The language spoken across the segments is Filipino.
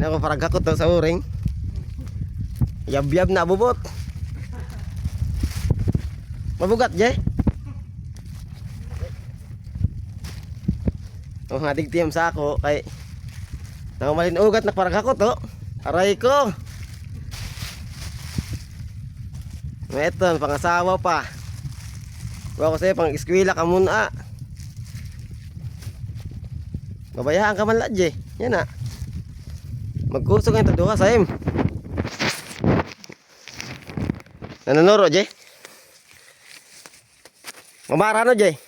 Ano ako parang kakot to sa uring. Yab-yab na bubot. Mabugat, Jay. Ang hadig tiyam sa ako kay nakamalin ugat na parang kakot to. Aray ko. Ito, pangasawa pa. Huwag ko sa'yo, pang eskwela ka muna. Babayaan ka man la, Jay. Yan na. Magkusog ang taduha sa him. Nanonoro, Jay. Mamara no, Jay.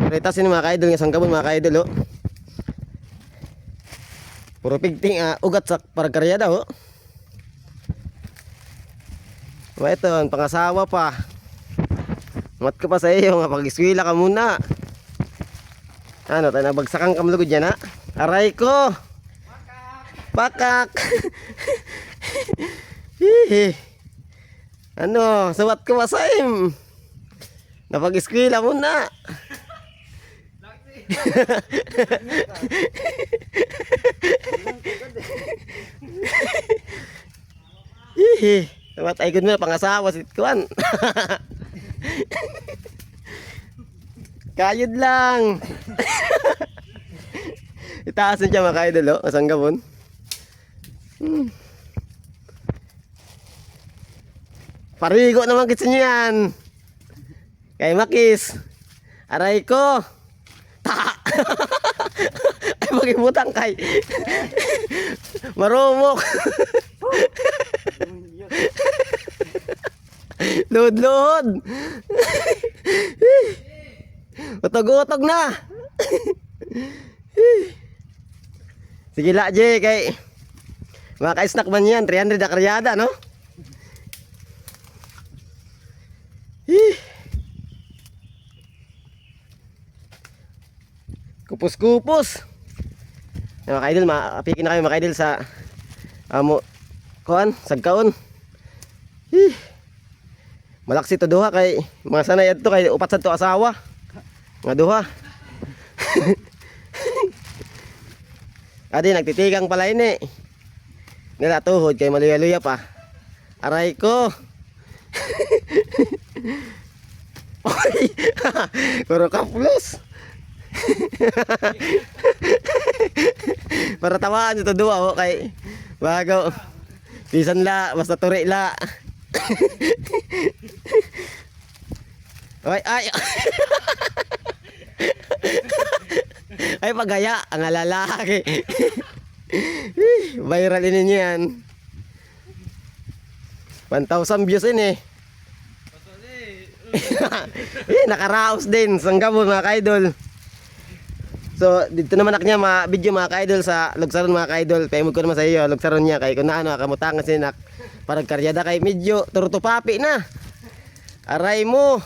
Retasin mga ka-idol nga sanggabon mga ka-idol, oh. Puro pigting ugat sa paragkaryada, oh. Ito, ang pangasawa pa. Mat ka pa sa iyo nga pag-iskwila ka muna. Ano, tayo nabagsakan ka malugod yan, ha? Aray ko! Pakak! Hihi! Ano, sawat ko pa sa im. Napag-iskwila muna. Hihi! Sawat ay good mo na pangasawa si Kuan. Kayod lang. Itaasan siya mga ka-idol, oh. Asang gabon. Parigo naman kitsa niyo yan. Kay Makis. Aray ko. Ta. Ay magibutang kay. Marumok. Luhod-luhod. Utog-utog na. Sige la, Jay, kay mga ka-snack man yan, 300 na karyada, no? Kupos-kupos. Mga ka-idol, maapikin na kayo mga ka-idol sa kuhan, sagkaon. Malaksi to duha kay mga sanay adto kay upat sad to asawa. Nga duha. Adi nagtitigang pala ini. Nila tuhod kay maluya-luya pa. Aray ko. Oy. Puro kaplos. Para tawaan ito duha, oh, kay bago. Bisan la, basta turi la. Ay, ay. Ay pagaya ang lalaki. Viral ini yan. 1,000 views ini. Nakaraos din sanggabon mga ka-idol. So dito naman niya video mga ka-idol sa Lugsaron mga ka-idol. Paimog ko naman sa iyo Lugsaron niya kay kun ano kamutangan sinak parang karyada kay medyo turuto papi na. Aray mo.